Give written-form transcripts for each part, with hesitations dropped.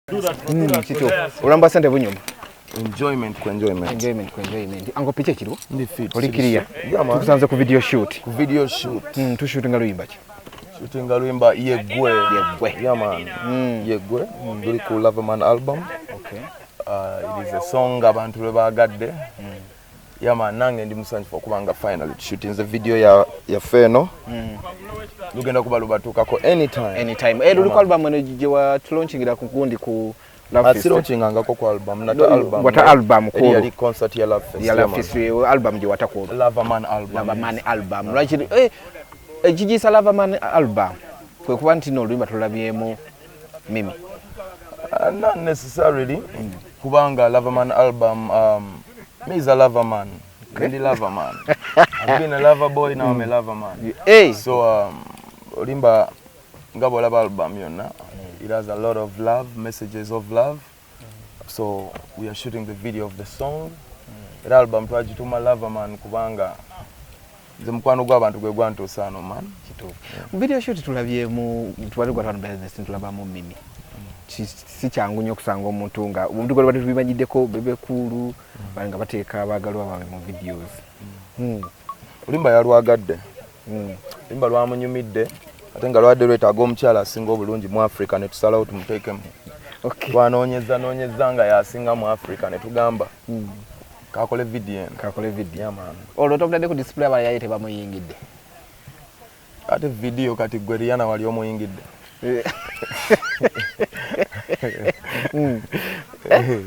Chito olamba sente bunyuma enjoyment. Ango piche kiriwo ndi fit oli clear tusanze ku video shoot tu shooting luyimba ki shooting luyimba yegwe yeah man yegwe nduli ku Loverman album. Okay. It is a song abantu lwebagadde yeah man nange ndi musanjifo kubanga finally shooting the video ya feno lugenda kuba lubatukako anytime luli ku album eno je wa launching ku kundi ku Love Fest. Launching ku album nata album wata album ko ya concert ya Love Fest. Ya Love Fest album je wata ko Loverman album right jiji sa Loverman album kwe kuba ntino luyimba tulabyemu mimi not necessarily kubanga Loverman album me is a lover man. Really lover man. I've been a lover boy, now I'm a lover man. Hey. So Limba Ngabo Love album yona. It has a lot of love, messages of love. So we are shooting the video of the song. The album twajituma lover man kubanga zemkwano gw'abantu gwe gwanto sano man. Video shoot tulabye mu twali kwa business tulaba mu mimi. Si kyangu nnyo kusanga omuntu nga omuntu gwe tubimanyiddeko bebe kulu banga bateeka abagalwa bawe mu videos. Olimba yalwagadde. Olimba lwamunyumidde ate nga lwadde lwetaaga omukyala asinga obulungi mu Africa ne tusalawo tumuteekemu. Okay. Twanoonyeza nga yasinga mu Africa ne tugamba kakole video. Yeah, man. Olwo tobadde ku display abali yayite bamuyingidde. Ate video kati gwe Rihanna wali omuyingidde.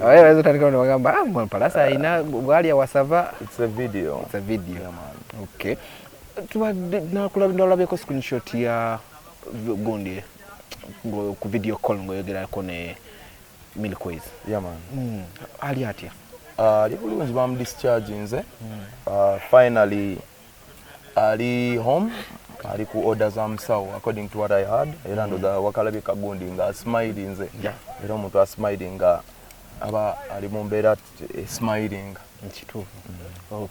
Wewe utanika unagamba Pallaso ina bwali ya wasava. It's a video. Yeah, man. Okay. Nakula ndolabeko screenshot ya Gondi ku video call ngoyogera ko ne Milkways. Yeah, man. Ali atia. Libulungi bam discharge nze. Finally ali home. Ali ku orders amsawo according to what I heard. Era ndo da wakalabe kagundi nga smiling nze. Era omuntu smiling nga aba ali mu mbeera smiling. Nchitufu.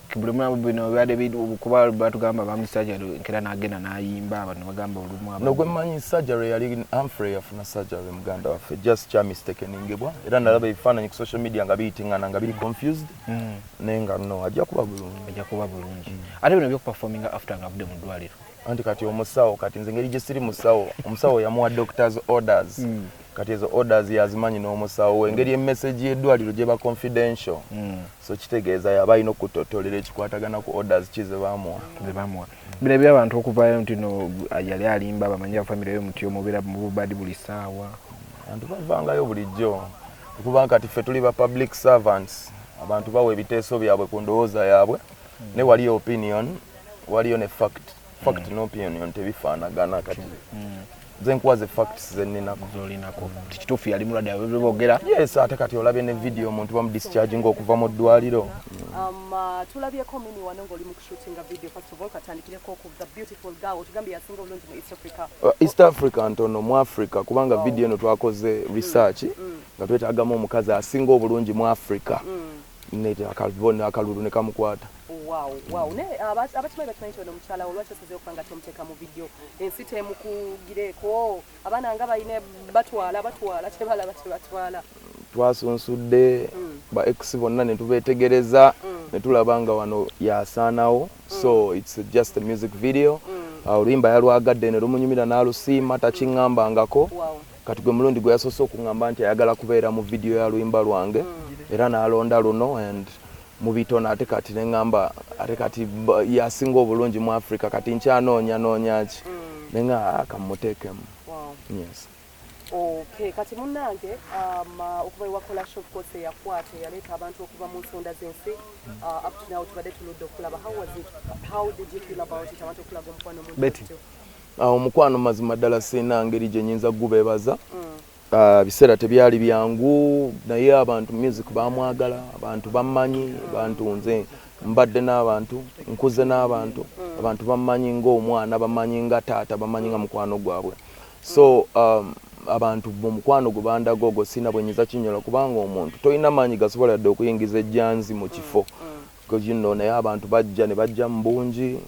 Kibuluma bino byade bidu kuba batugamba ba surgery nkera nagenda nayimba abantu bagamba olumu aba. No gwe manyi surgery yali Humphrey afuna surgery muganda waffe just cha mistake ningebwa. Era ndalaba ifananyi ku social media nga bitingana nga bili confused. Nenga no ajja kuba bulungi. Ate bino byo performing after nga bude mu dwaliro. Anti kati omusawo kati nze ngeri gye siri musawo omusawo yamuwa doctors orders kati ezo orders yazimanyi n'omusawo engeri message y'eddwaliro gye ba confidential so kitegeeza yaba ino kutotolera ekikwatagana ku orders kize bamuwa bino by'abantu okuvayo nti no yali alimba bamanyi family yo muti omubera mu badi buli saawa abantu bavangayo bulijjo okuba kati ffe tuli ba public servants abantu bawe ebiteeso byabwe ku ndowooza yaabwe ne waliyo opinion waliyo ne fact no opinion tebifaanagana kati zenkwaze facts zenninako zolinako kituufu yali mulwadde abebogera yes ate kati olabye ne video omuntu bamu discharge ng'okuva mu ddwaliro tulabyeko mimi wano ng'oli mu kushootinga video first of all katandikireko ku the beautiful girl tugambye yasinga obulungi mu East Africa ntono mu Africa kubanga video eno twakoze research nga twetaagamu omukazi asinga obulungi mu Africa nete akalulu ne kamukwata. Wow. Ne abachimanyi bachimanyi ono mukyala olwaki osazeewo kubanga tomuteeka mu video ensi temukugireko abaana nga bayine batwala tebalaba twasunsudde ba ex bonna ne tubeetegereza ne tulaba nga wano yasaanawo so it's just a music video oluyimba yalwagadde ne lumunyumira n'alusiima takiŋŋambangako kati gwe mulundi gwe yasoose okuŋŋamba nti ayagala kubeera mu video ya luyimba lwange era n'alonda luno and mubitona ate kati nengamba ate kati yasinga obulungi mu Africa kati nkyanoonya ki nenga akamuteekemu. Yes. Okay, kati munnange okuva ewakola shop course yakwate yaleeta abantu okuva mu nsonda z'ensi up to now tubadde tuludde okulaba how did you feel about it abantu okulaga omukwano mu omukwano mazima ddala sina ngeri gye nyinza gubeebaza biseera tebyali byangu naye abantu music bamwagala abantu bamanyi abantu nze mbadde n'abantu nkuze n'abantu abantu bamanyi ng'omwana bamanyi nga taata bamanyi nga mukwano gwabwe so abantu mu mukwano gwe bandaga ogwo sina bwe nyiza kinyola kubanga omuntu tolina maanyi gasobola yadde okuyingiza ejjanzi mu kifo because you know naye abantu bajja ne bajja mu bungi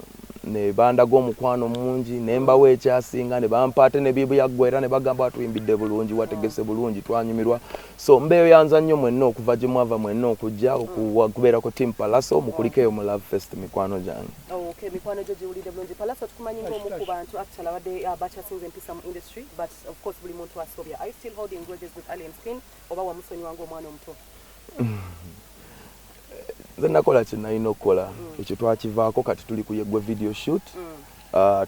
ne bandaga omukwano mungi ne mbawa ekyasinga ne bampaate ne bibyaggwera ne bagamba tuyimbidde bulungi wategese bulungi twanyumirwa so mbeeyanza nnyo mwenna okuva gye mwava mwenna okujja okubeerako team Pallaso mukulikeyo mu Love Fest mikwano gyange. Okay, mikwano gyo giwulidde bulungi. Pallaso tukumanyi ng'omu ku bantu actually abadde bakyasinze empisa mu industry but of course buli muntu asobya. Are you still holding grudges with Alien Skin oba wamusonyiwa ng'omwana omuto? Nze nakola kye nalina okukola ekyo twakivaako kati tuli kuyegwa video shoot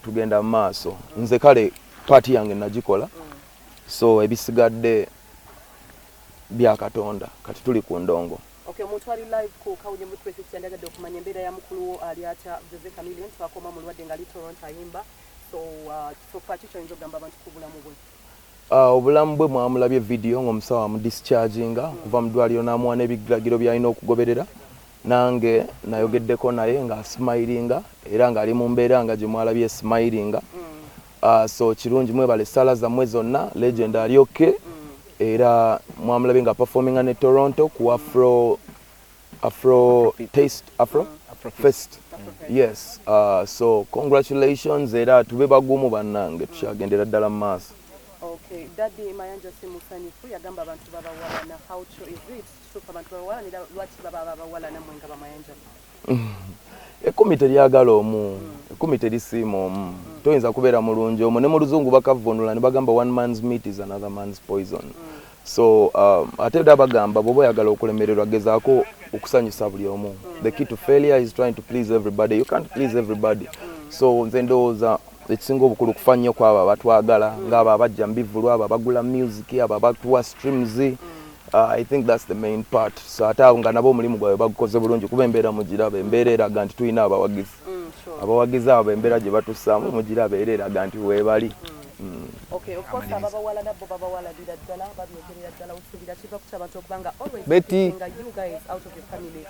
tugenda mu maaso nze kale paati yange nagikola so ebisigadde bya Katonda kati tuli ku ndongo. Okay, omuntu ali live ku kawunye mu 360 yandagadde okumanya embeera ya mukulu wo ali atya Jose Chameleone twakoma mulwadde nga ali Toronto ayimba so far kiki oyinza okugamba abantu ku bulamu bwe? Obulamu bwe mwamulabye video ng'omusawo amudischarginga kuva mu ddwaliro n'amuwa n'ebiragiro by'alina okugoberera nange nayogeddeko naye nga smilinga era ng'ali mu mbeera nga gye mwalabye smilinga so kirungi mwebale sala zammwe zonna legend ali okay era mwamulabye nga performinga ne Toronto ku Afro Fest. Yes, so congratulations era tube bagumu bannange tukyagendera ddala mu maaso. Okay, Daddy Mayanja Simusanifu yagamba abantu babawalana. How true is it? Tufa abantu babawalana lwaki babawalana mwenga bamayanja? Ekumi teryagala omu, ekumi terisiima omu. Toyinza kubeera mulungi omu ne mu luzungu bakavunula ne bagamba one man's meat is another man's poison. So ate dda bagamba bw'oba oyagala okulemererwa gezaako okusanyusa buli omu. The key to failure is trying to please everybody. You can't please everybody. So nze ndowooza ekisinga obukulu kufa nnyo kwabo abatwagala ng'abo abajja mu bivulu abo abagula music abo abatuwa streams. I think that's the main part. So ate awo nga nabo omulimu gwabwe bagukoze bulungi kuba embeera mugiraba embeera eraga nti tulina abawagizi. Abawagizi abo embeera gye batussaamu mugiraba era eraga nti weebali. Okay, of course ababawala nabo babawaladira ddala babyogerera ddala osuubira kiva ku ky'abantu okubanga always Betty you guys out of your family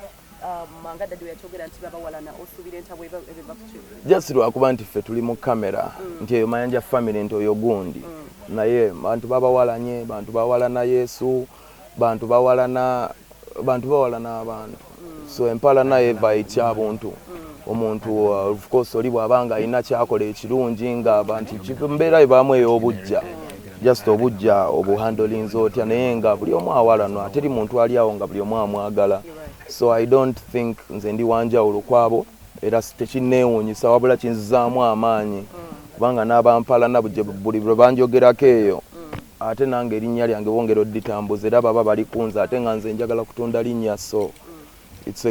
nga Daddy yakyogera nti babawalana osuubira entabwe eba ku ki? Just lwakuba nti ffe tuli mu kamera nti eyo Mayanja family nti oyo gundi naye bantu babawalanye bantu bawalana Yesu bantu bawalana abantu so empala naye eva ekyabuntu omuntu of course oli bw'abanga alina kyakola ekirungi nga abantu mbeera ebaamu ey'obujja just obujja obuhandolinze otya naye nga buli omu awalanwa teri muntu ali awo nga buli omu amwagala so I don't think nze ndi wanjawulo kwabo era tekinneewuunyisa wabula kinzizaamu amaanyi kubanga n'abampalana buli bwe banjogerako eyo ate nange erinnya lyange bongera odditambuza era baba bali kunze ate nga nze njagala kutunda linnya so it's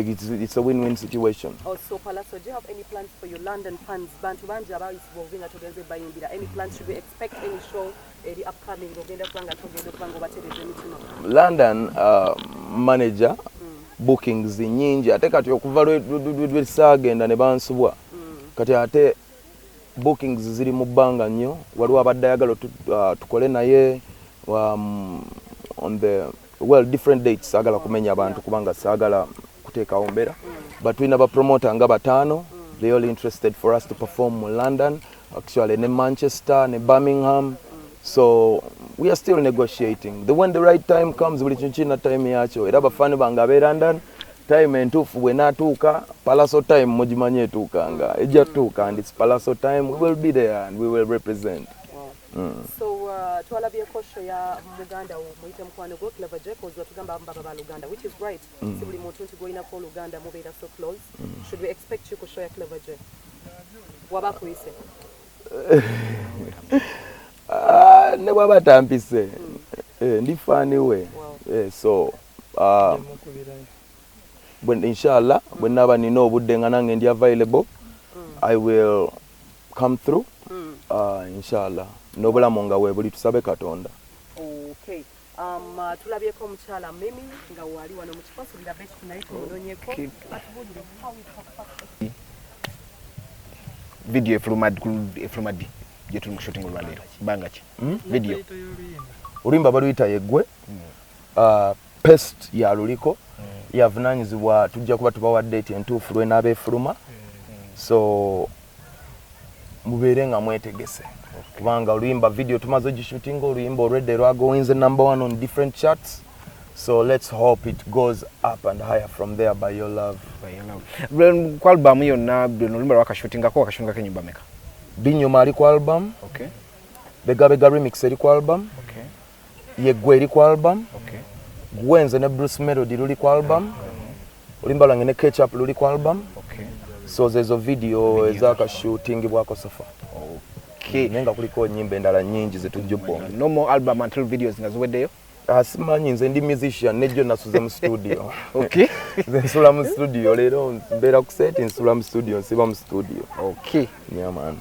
a win-win situation. Also, Pallaso, do you have any plans for your London fans? Bantu banja abayisiba ovinga togenze bayimbira. Any plans? Should we expect any show the upcoming ogenda kubanga togenda kubanga batereze emitima? London manager bookings nyingi ate kati okuva lwesagenda ne bansubwa kati ate bookings ziri mu bbanga nnyo waliwo abadde ayagala tukole naye on the different dates sagala kumenya abantu kubanga sagala kuteekawo mbeera but tulina bapromoter nga bataano they all interested for us to perform mu London actually ne Manchester ne Birmingham so we are still negotiating when the right time comes buli kintu kirina time yakyo era bafaani bange ab'e London time entuufu bwenaatuuka Pallaso time mugimanye etuukanga ejja tuuka and it's Pallaso time we will be there and we will represent. So twalabyeko show ya Muganda muyite mukwano gwo Clever J cause watugamba mbaba ba Luganda which is right si buli muntu nti gwolina ko Luganda mubeera so close should we expect you ku show ya Clever J waba kuyise ne bwaba tampise ndi faani we so inshallah when naba nina obudde nga nange ndi available I will come through inshallah n'obulamu nga weebuli tusabe Katonda. Okay. Tulabyeko omukyala Mimi nga wali wano mu kifo sulira beti tunaye tumunoonyeko atubulire video efulumadi gye tuli mu shooting olwaleero banga ki video oluyimba baluyita yeggwe pest yaluliko yavunaanyizibwa tujja kuba tubawadde eti entuufu lwenaaba efuluma so mubeere nga mwetegese kubanga oluyimba video tumaze gishootinga oluyimba already lwagowinze number 1 on different charts So let's hope it goes up and higher from there by your love. Kwa album yonna Olimba wakashutingako wakashungako enyimba meka? Binyuma ali ku album. Okay. Bega Bega remix eri ku album. Okay. Yegwe eri ku album. Okay. Gwenze ne Bruce Melody luli ku album. Olimba lange ne Ketchup luli ku album. Okay. So zezo video ezaka shooting bwako sofa. Okay. Nenga kuliko nyimba endala nyingi zetujubonga. No more album until videos nga ziweddeyo? Asimanyi nze ndi musician nejo nasuze mu studio. Okay. Nsula mu studio lero mbera ku set nsula mu studio nsiba mu studio. Okay. Yeah man.